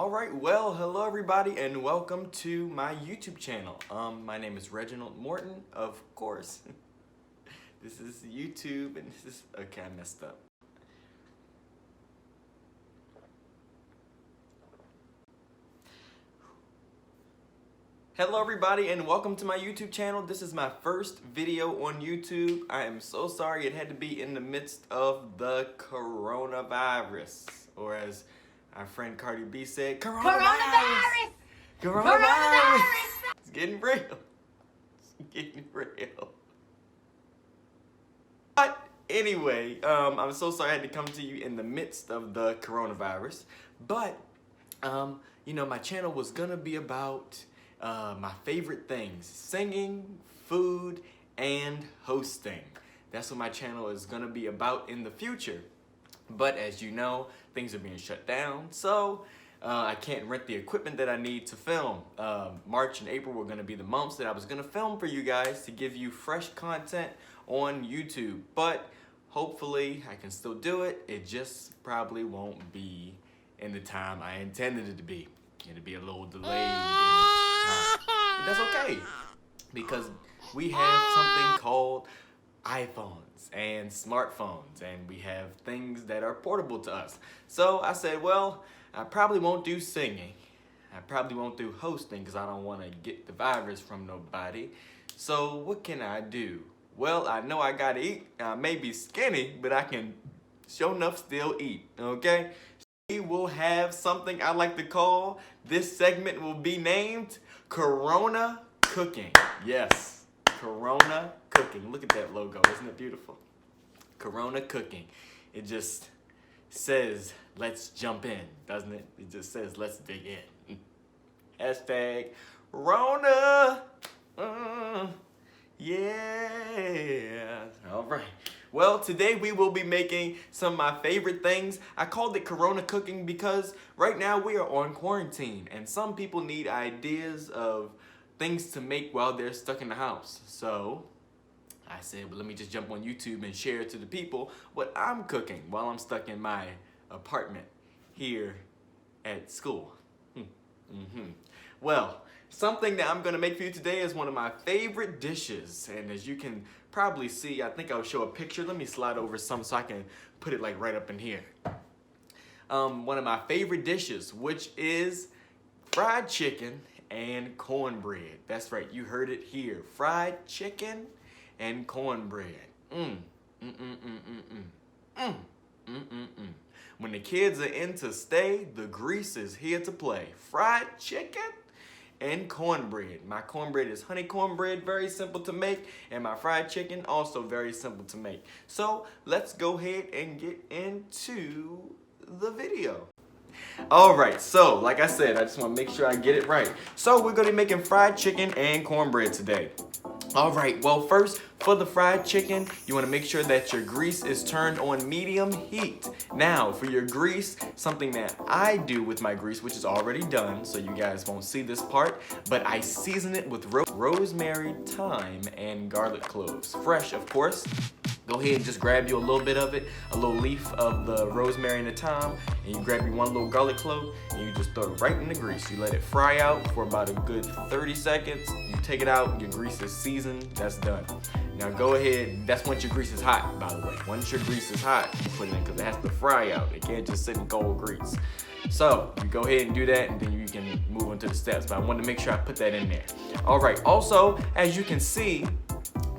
Alright, well, hello everybody and welcome to my YouTube channel. My name is Reginald Morton, of course. This is YouTube and this is, okay, I messed up. Hello everybody and welcome to my YouTube channel. This is my first video on YouTube. I am so sorry it had to be in the midst of the coronavirus, or as our friend Cardi B said, coronavirus! Coronavirus! It's getting real. It's getting real. But anyway, I'm so sorry I had to come to you in the midst of the coronavirus. But, you know, my channel was gonna be about my favorite things: singing, food, and hosting. That's what my channel is gonna be about in the future. But as you know, things are being shut down, so I can't rent the equipment that I need to film. March and April were gonna be the months that I was gonna film for you guys to give you fresh content on YouTube. But hopefully I can still do it. It just probably won't be in the time I intended it to be. It'll be a little delayed in its time. But that's okay, because we have something called iPhones and smartphones, and we have things that are portable to us. So I said, well, I probably won't do singing. I probably won't do hosting because I don't want to get the virus from nobody. So what can I do? Well, I know I gotta eat. I may be skinny, but I can sure enough still eat, okay? We will have something I like to call, this segment will be named Corona Cooking. Yes, Corona Cooking. Look at that logo, isn't it beautiful? Corona Cooking. It just says, let's jump in, doesn't it? It just says, let's dig in. Hashtag RONA. Yeah. All right. Well, today we will be making some of my favorite things. I called it Corona Cooking because right now we are on quarantine and some people need ideas of things to make while they're stuck in the house. So I said, well, let me just jump on YouTube and share to the people what I'm cooking while I'm stuck in my apartment here at school. Well, something that I'm gonna make for you today is one of my favorite dishes. And as you can probably see, I think I'll show a picture. Let me slide over some so I can put it like right up in here. One of my favorite dishes, which is fried chicken and cornbread. That's right, you heard it here. Fried chicken and cornbread. When the kids are in to stay, the grease is here to play. Fried chicken and cornbread. My cornbread is honey cornbread, very simple to make, and my fried chicken also very simple to make. So let's go ahead and get into the video. Alright, so like I said, I just want to make sure I get it right. So we're going to be making fried chicken and cornbread today. Alright, well first, for the fried chicken, you want to make sure that your grease is turned on medium heat. Now, for your grease, something that I do with my grease, which is already done, so you guys won't see this part, but I season it with rosemary, thyme, and garlic cloves. Fresh, of course. Go ahead and just grab you a little bit of it, a little leaf of the rosemary and the thyme, and you grab you one little garlic clove, and you just throw it right in the grease. You let it fry out for about a good 30 seconds. You take it out, your grease is seasoned, that's done. Now go ahead, that's once your grease is hot, by the way. Once your grease is hot, you put it in because it has to fry out. It can't just sit in cold grease. So you go ahead and do that, and then you can move into the steps, but I wanted to make sure I put that in there. All right, also, as you can see,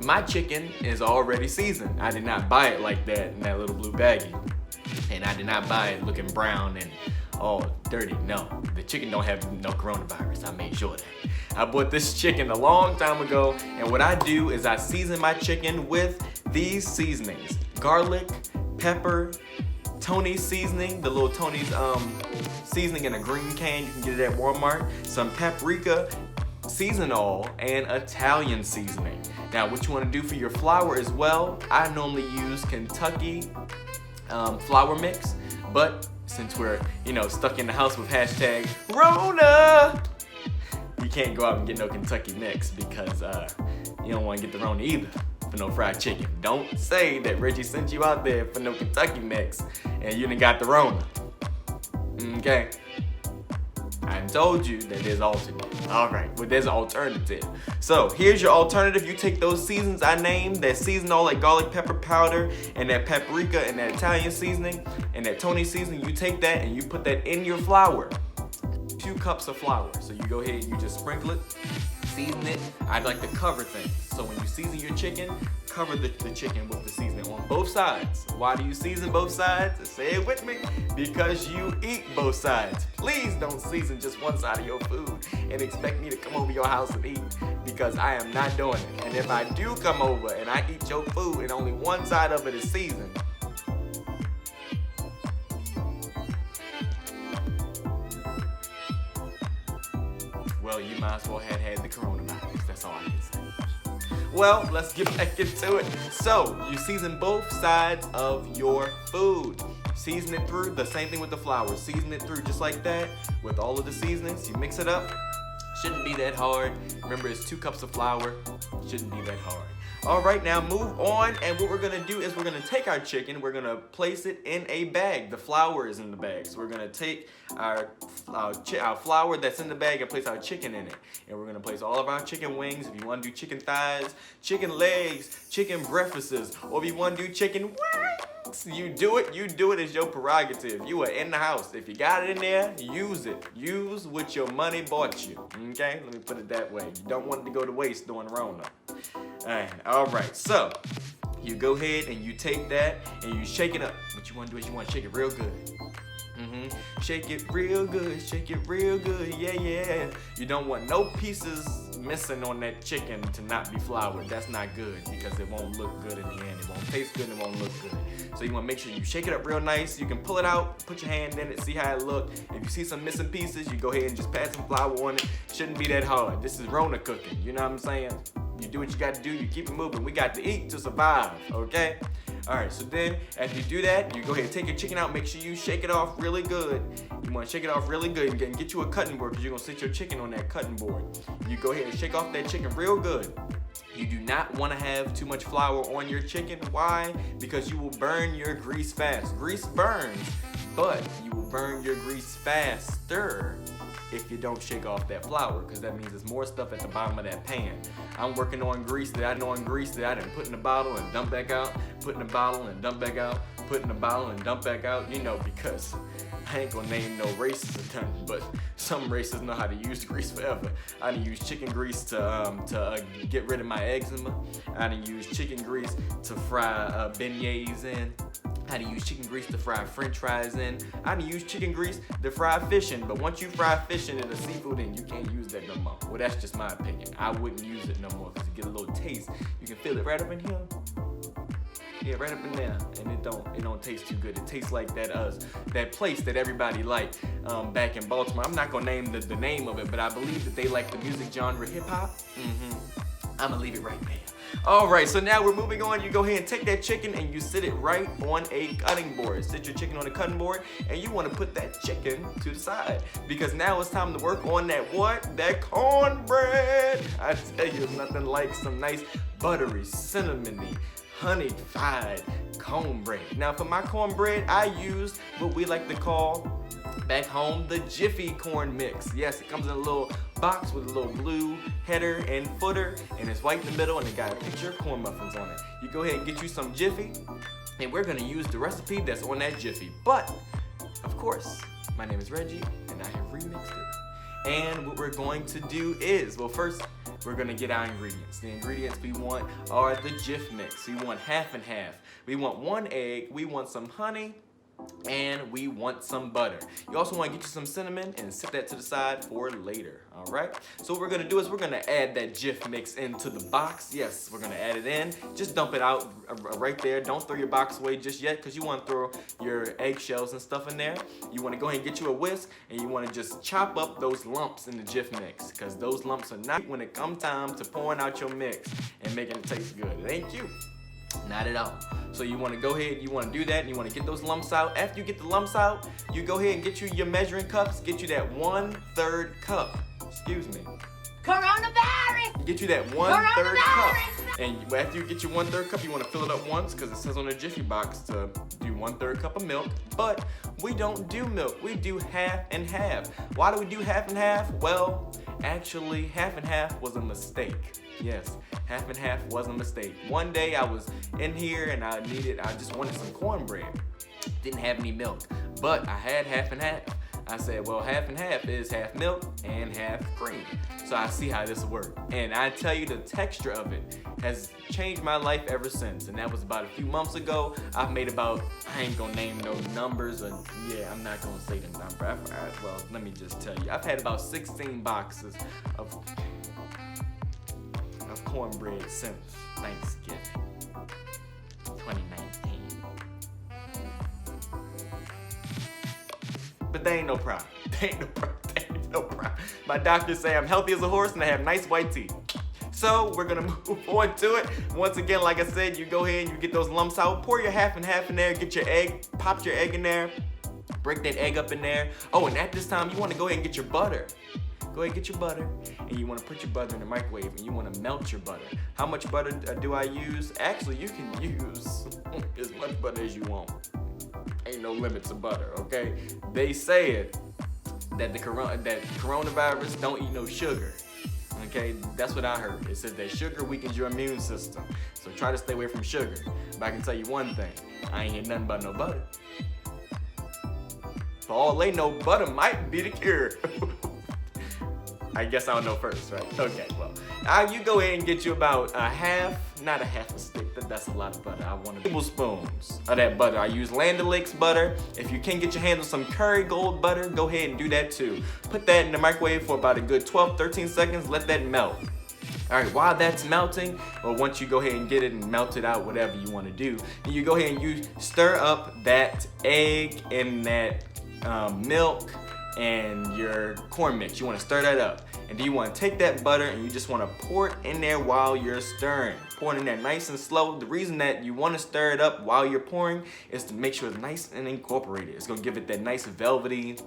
my chicken is already seasoned. I did not buy it like that in that little blue baggie. And I did not buy it looking brown and all dirty. No, the chicken don't have no coronavirus. I made sure of that. I bought this chicken a long time ago, and what I do is I season my chicken with these seasonings: garlic, pepper, Tony's seasoning, the little Tony's seasoning in a green can. You can get it at Walmart. Some paprika, seasonal, and Italian seasoning. Now, what you want to do for your flour as well, I normally use Kentucky flour mix, but since we're, you know, stuck in the house with hashtag RONA, you can't go out and get no Kentucky mix because you don't want to get the RONA either for no fried chicken. Don't say that Reggie sent you out there for no Kentucky mix and you done got the RONA. Okay? I told you that there's alternate. All right, well, there's an alternative. So here's your alternative. You take those seasons I named, that seasonal like garlic pepper powder and that paprika and that Italian seasoning and that Tony seasoning. You take that and you put that in your flour. 2 cups of flour. So you go ahead and you just sprinkle it, season it. I'd like to cover things. So when you season your chicken, cover the chicken with the seasoning on both sides. Why do you season both sides? Say it with me. Because you eat both sides. Please don't season just one side of your food and expect me to come over your house and eat, because I am not doing it. And if I do come over and I eat your food and only one side of it is seasoned, well, you might as well have had the coronavirus. That's all I can say. Well, let's get back into it. So, you season both sides of your food. Season it through, the same thing with the flour. Season it through just like that with all of the seasonings. You mix it up. Shouldn't be that hard. Remember, it's 2 cups of flour. Shouldn't be that hard. All right, now move on, and what we're gonna do is we're gonna take our chicken, we're gonna place it in a bag. The flour is in the bag, so we're gonna take our flour that's in the bag and place our chicken in it. And we're gonna place all of our chicken wings. If you wanna do chicken thighs, chicken legs, chicken breakfasts, or if you wanna do chicken wings, you do it, it's your prerogative. You are in the house. If you got it in there, use it. Use what your money bought you, okay? Let me put it that way. You don't want it to go to waste during RONA. All right, so you go ahead and you take that and you shake it up. What you want to do is you want to shake it real good. Shake it real good, yeah. You don't want no pieces missing on that chicken to not be floured. That's not good, because it won't look good in the end. It won't taste good and it won't look good. So you want to make sure you shake it up real nice. You can pull it out, put your hand in it, see how it looks. If you see some missing pieces, you go ahead and just pat some flour on it. Shouldn't be that hard. This is RONA cooking, you know what I'm saying? You do what you got to do, you keep it moving. We got to eat to survive, okay? All right, so then after you do that, you go ahead and take your chicken out. Make sure you shake it off really good. You want to shake it off really good and get you a cutting board, because you're going to sit your chicken on that cutting board. You go ahead and shake off that chicken real good. You do not want to have too much flour on your chicken. Why? Because you will burn your grease fast. Grease burns, but you will burn your grease faster if you don't shake off that flour, because that means there's more stuff at the bottom of that pan. I'm working on grease that I didn't put in the bottle and dump back out, put in the bottle and dump back out, put in the bottle and dump back out, you know, because I ain't gonna name no races or nothing, but some races know how to use grease forever. I done use chicken grease to get rid of my eczema. I done use chicken grease to fry beignets in. I done use chicken grease to fry french fries in. I done use chicken grease to fry fish in, but once you fry fish in and the seafood in, you can't use that no more. Well, that's just my opinion. I wouldn't use it no more, because you get a little taste. You can feel it right up in here. Yeah, right up in there, and it don't taste too good. It tastes like that place that everybody liked back in Baltimore. I'm not gonna name the name of it, but I believe that they like the music genre hip hop. I'm gonna leave it right there. All right, so now we're moving on. You go ahead and take that chicken and you sit it right on a cutting board. Sit your chicken on a cutting board, and you want to put that chicken to the side, because now it's time to work on that what? That cornbread. I tell you, there's nothing like some nice buttery, cinnamony, honey-fried cornbread. Now for my cornbread, I used what we like to call back home the Jiffy corn mix. Yes, it comes in a little box with a little blue header and footer, and it's white in the middle, and it got a picture of corn muffins on it. You go ahead and get you some Jiffy, and we're gonna use the recipe that's on that Jiffy. But, of course, my name is Reggie, and I have remixed it. And what we're going to do is, well, first, we're gonna get our ingredients. The ingredients we want are the Jiff mix. We want half and half. We want 1 egg, we want some honey, and we want some butter. You also want to get you some cinnamon and set that to the side for later, all right? So what we're gonna do is we're gonna add that Jiff mix into the box. Yes, we're gonna add it in. Just dump it out right there. Don't throw your box away just yet, because you want to throw your eggshells and stuff in there. You want to go ahead and get you a whisk, and you want to just chop up those lumps in the Jiff mix, because those lumps are not when it comes time to pouring out your mix and making it taste good. It ain't cute. Not at all. So you want to go ahead, you want to do that, and you want to get those lumps out. After you get the lumps out, you go ahead and get you your measuring cups. Get you that 1/3 cup. Excuse me. Coronavirus! Get you that 1/3 cup. And after you get your 1/3 cup, you want to fill it up once because it says on the Jiffy box to do 1/3 cup of milk. But we don't do milk, we do half and half. Why do we do half and half? Well, actually, half and half was a mistake. Yes, half and half was a mistake. One day I was in here and I just wanted some cornbread. Didn't have any milk, but I had half and half. I said, well, half and half is half milk and half cream. So I see how this works. And I tell you, the texture of it has changed my life ever since. And that was about a few months ago. I've made about, I ain't gonna name no numbers, or yeah, I'm not gonna say the number. Well, let me just tell you, I've had about 16 boxes of cornbread since Thanksgiving 2019. But they ain't no problem. They ain't no problem. They ain't no problem. My doctors say I'm healthy as a horse and I have nice white teeth. So we're gonna move on to it. Once again, like I said, you go ahead and you get those lumps out. Pour your half and half in there. Get your egg. Pop your egg in there. Break that egg up in there. Oh, and at this time, you want to go ahead and get your butter. Go ahead and get your butter, and you want to put your butter in the microwave, and you want to melt your butter. How much butter do I use? Actually, you can use as much butter as you want. Ain't no limit to butter, okay? They said that that coronavirus don't eat no sugar. Okay, that's what I heard. It says that sugar weakens your immune system. So try to stay away from sugar. But I can tell you one thing, I ain't hear nothing about no butter. For all they know, butter might be the cure. I guess I'll know first, right? Okay, well, you go ahead and get you about not a half a stick, that's a lot of butter. I want tablespoons of that butter. I use Land O'Lakes butter. If you can get your hands on some Kerrygold butter, go ahead and do that too. Put that in the microwave for about a good 12-13 seconds, let that melt. All right, while that's melting, or once you go ahead and get it and melt it out, whatever you want to do, then you go ahead and you stir up that egg and that milk and your corn mix. You want to stir that up. And then you want to take that butter and you just want to pour it in there while you're stirring. Pour it in there nice and slow. The reason that you want to stir it up while you're pouring is to make sure it's nice and incorporated. It's going to give it that nice velvety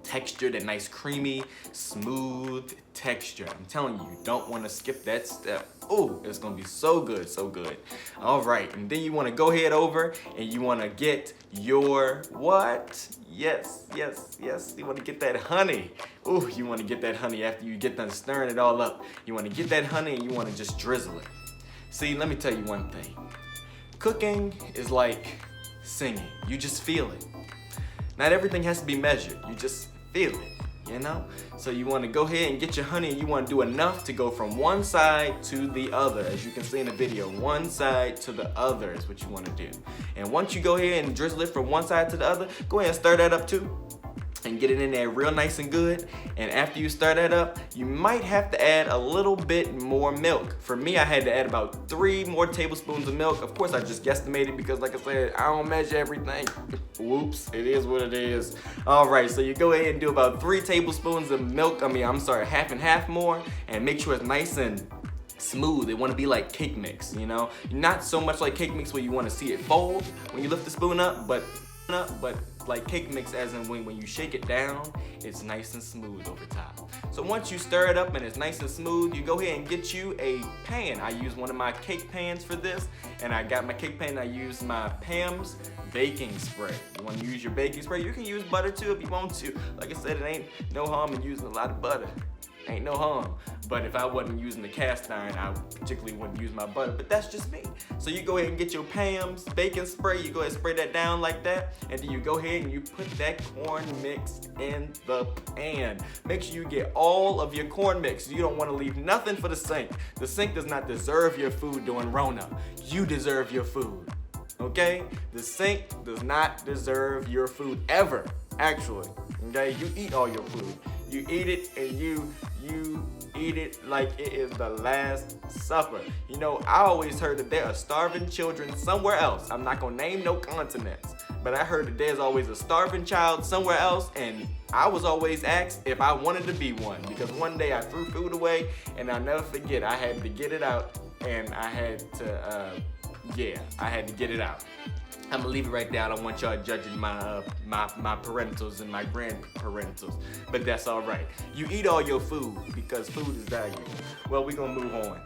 texture, that nice creamy, smooth texture. I'm telling you, you don't want to skip that step. Oh, it's gonna be so good, so good. All right, and then you want to go ahead over and you want to get your what? Yes. You want to get that honey. Oh, you want to get that honey after you get done stirring it all up. You want to get that honey and you want to just drizzle it. See, let me tell you one thing. Cooking is like singing. You just feel it. Not everything has to be measured. You just feel it, you know? So you want to go ahead and get your honey and you want to do enough to go from one side to the other. As you can see in the video, one side to the other is what you want to do. And once you go ahead and drizzle it from one side to the other, go ahead and stir that up too. And get it in there real nice and good. And after you stir that up, you might have to add a little bit more milk. For me, I had to add about 3 more tablespoons of milk. Of course, I just guesstimated because like I said, I don't measure everything. Whoops, it is what it is. All right, so you go ahead and do about 3 tablespoons of milk. Half and half more. And make sure it's nice and smooth. They want to be like cake mix, you know? Not so much like cake mix where you want to see it fold when you lift the spoon up, but like cake mix as in when you shake it down, it's nice and smooth over top. So once you stir it up and it's nice and smooth, you go ahead and get you a pan. I use one of my cake pans for this, and I got my cake pan, I use my Pam's baking spray. You want to use your baking spray? You can use butter too if you want to. Like I said, it ain't no harm in using a lot of butter. Ain't no harm. But if I wasn't using the cast iron, I particularly wouldn't use my butter, but that's just me. So you go ahead and get your Pam's baking spray, you go ahead and spray that down like that, and then you go ahead and you put that corn mix in the pan. Make sure you get all of your corn mix. You don't want to leave nothing for the sink. The sink does not deserve your food during Rona. You deserve your food, okay? The sink does not deserve your food ever, actually, okay? You eat all your food. You eat it and you eat it like it is the last supper. You know, I always heard that there are starving children somewhere else. I'm not gonna name no continents, but I heard that there's always a starving child somewhere else, and I was always asked if I wanted to be one, because one day I threw food away and I'll never forget, I had to get it out, and I had to get it out. I'm gonna leave it right there. I don't want y'all judging my parentals and my grandparentals, but that's all right. You eat all your food because food is valuable. Well, we're gonna move on.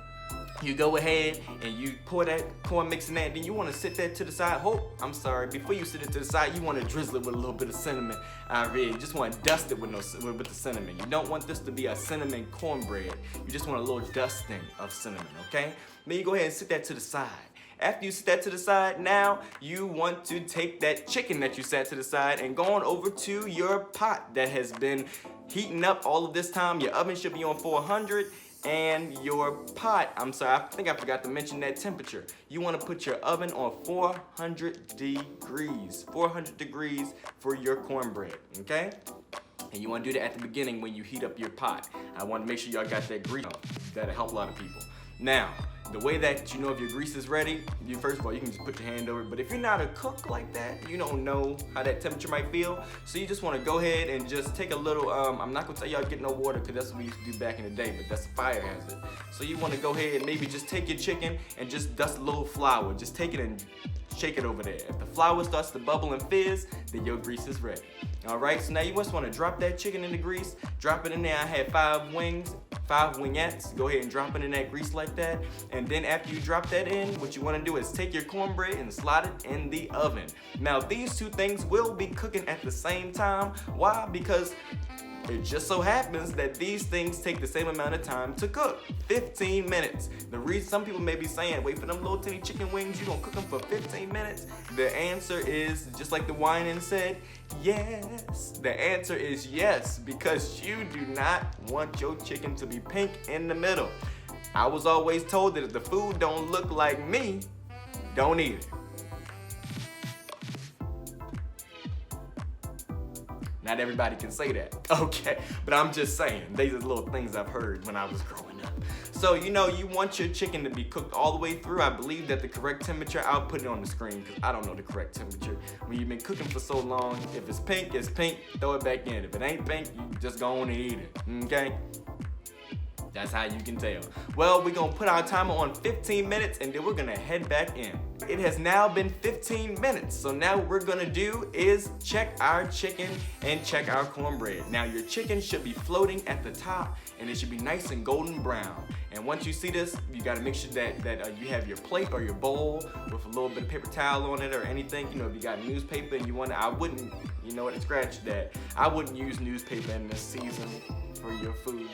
You go ahead and you pour that corn mix in there, and then you want to sit that to the side. Before you sit it to the side, you want to drizzle it with a little bit of cinnamon. You just want to dust it with the cinnamon. You don't want this to be a cinnamon cornbread. You just want a little dusting of cinnamon, okay? Then you go ahead and sit that to the side. After you set that to the side, now you want to take that chicken that you set to the side and go on over to your pot that has been heating up all of this time. Your oven should be on 400. And your pot, I think I forgot to mention that temperature. You want to put your oven on 400 degrees. 400 degrees for your cornbread, okay? And you want to do that at the beginning when you heat up your pot. I want to make sure y'all got that grease on. That'll help a lot of people. Now, the way that you know if your grease is ready, first of all, you can just put your hand over it. But if you're not a cook like that, you don't know how that temperature might feel. So you just want to go ahead and just take a little, I'm not going to tell y'all to get no water because that's what we used to do back in the day, but that's a fire hazard. So you want to go ahead and maybe just take your chicken and just dust a little flour. Just take it and shake it over there. If the flour starts to bubble and fizz, then your grease is ready. All right, so now you just want to drop that chicken in the grease, drop it in there. I had 5 wingettes. Go ahead and drop it in that grease like that. And then after you drop that in, what you want to do is take your cornbread and slide it in the oven. Now, these two things will be cooking at the same time. Why? Because it just so happens that these things take the same amount of time to cook, 15 minutes. The reason some people may be saying, wait for them little tiny chicken wings, you gonna cook them for 15 minutes? The answer is, just like the whining said, yes. The answer is yes, because you do not want your chicken to be pink in the middle. I was always told that if the food don't look like me, don't eat it. Not everybody can say that, okay? But I'm just saying, these are little things I've heard when I was growing up. So, you want your chicken to be cooked all the way through. I believe that the correct temperature, I'll put it on the screen because I don't know the correct temperature. When you've been cooking for so long, if it's pink, throw it back in. If it ain't pink, you just go on and eat it, okay? That's how you can tell. Well, we're gonna put our timer on 15 minutes and then we're gonna head back in. It has now been 15 minutes. So now what we're gonna do is check our chicken and check our cornbread. Now your chicken should be floating at the top and it should be nice and golden brown. And once you see this, you gotta make sure that you have your plate or your bowl with a little bit of paper towel on it or anything. If you got newspaper and you want to, I wouldn't, scratch that. I wouldn't use newspaper in this season for your food.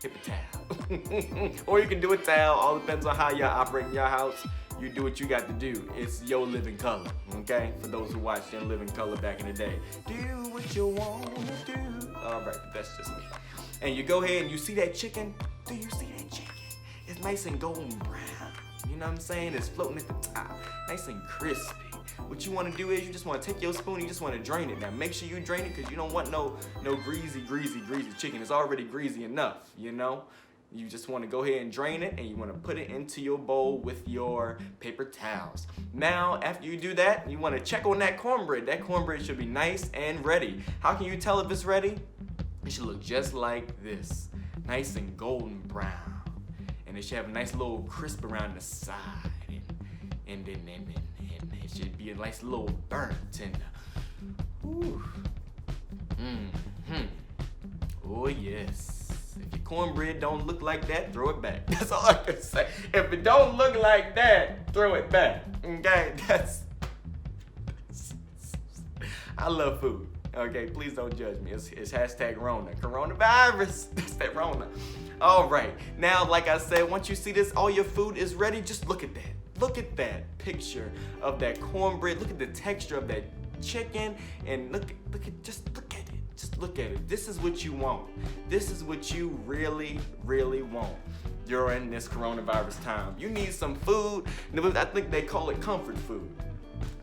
Paper towel. Or you can do a towel, all depends on how y'all operate in your house. You do what you got to do. It's your living color, okay? For those who watched In Living Color back in the day. Do what you want to do. All right, that's just me. And you go ahead and you see that chicken? Do you see that chicken? It's nice and golden brown. You know what I'm saying? It's floating at the top, nice and crispy. What you want to do is you just want to take your spoon, you just want to drain it. Now make sure you drain it because you don't want no greasy chicken. It's already greasy enough, You just want to go ahead and drain it and you want to put it into your bowl with your paper towels. Now, after you do that, you want to check on that cornbread. That cornbread should be nice and ready. How can you tell if it's ready? It should look just like this, nice and golden brown. And it should have a nice little crisp around the side. And then it should be a nice little burnt and oh yes. If your cornbread don't look like that, throw it back. That's all I can say. If it don't look like that, throw it back. Okay, I love food. Okay, please don't judge me. It's hashtag RONA. Coronavirus. That's that RONA. All right. Now, like I said, once you see this, all your food is ready. Just look at that. Look at that picture of that cornbread. Look at the texture of that chicken, and just look at it. Just look at it. This is what you want. This is what you really, really want during this coronavirus time. You need some food. I think they call it comfort food.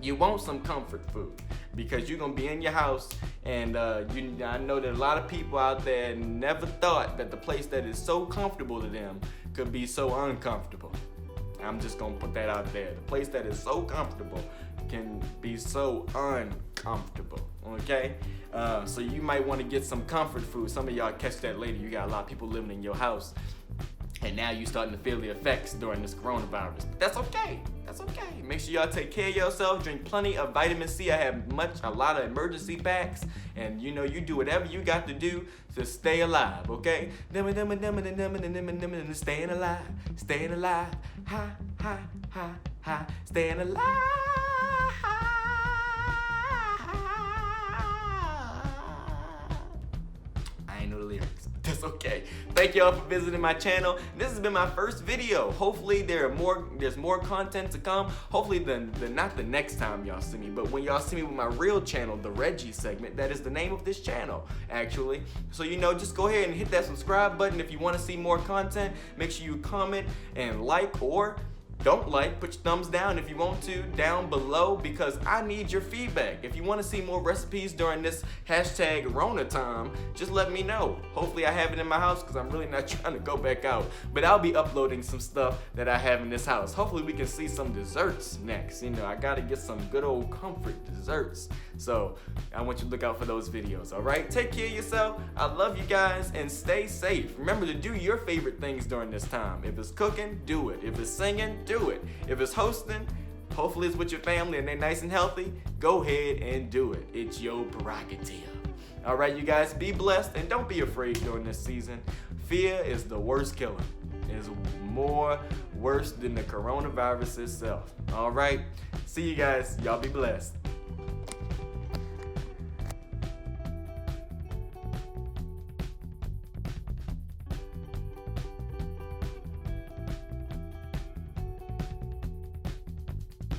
You want some comfort food because you're gonna be in your house, and I know that a lot of people out there never thought that the place that is so comfortable to them could be so uncomfortable. I'm just gonna put that out there. The place that is so comfortable can be so uncomfortable, okay? So you might wanna get some comfort food. Some of y'all catch that later. You got a lot of people living in your house. And now you're starting to feel the effects during this coronavirus. But that's okay. That's okay. Make sure y'all take care of yourself. Drink plenty of vitamin C. I have a lot of emergency packs. And you know, you do whatever you got to do to stay alive, okay? Staying alive. Staying alive. Ha, ha, ha, ha. Staying alive. I ain't know the lyrics. That's okay. Thank y'all for visiting my channel. This has been my first video. Hopefully there's more content to come. Hopefully not the next time y'all see me, but when y'all see me with my real channel, the Reggie segment, that is the name of this channel, actually. So you know, just go ahead and hit that subscribe button if you want to see more content. Make sure you comment and like, or don't like, put your thumbs down if you want to down below, because I need your feedback. If you want to see more recipes during this hashtag RONA time, just let me know. Hopefully I have it in my house because I'm really not trying to go back out. But I'll be uploading some stuff that I have in this house. Hopefully we can see some desserts next. You know, I gotta get some good old comfort desserts. So I want you to look out for those videos, all right? Take care of yourself. I love you guys, and stay safe. Remember to do your favorite things during this time. If it's cooking, do it. If it's singing, do it. If it's hosting, hopefully it's with your family and they're nice and healthy, go ahead and do it. It's your prerogative. All right, you guys, be blessed and don't be afraid during this season. Fear is the worst killer. It's more worse than the coronavirus itself. All right, see you guys. Y'all be blessed.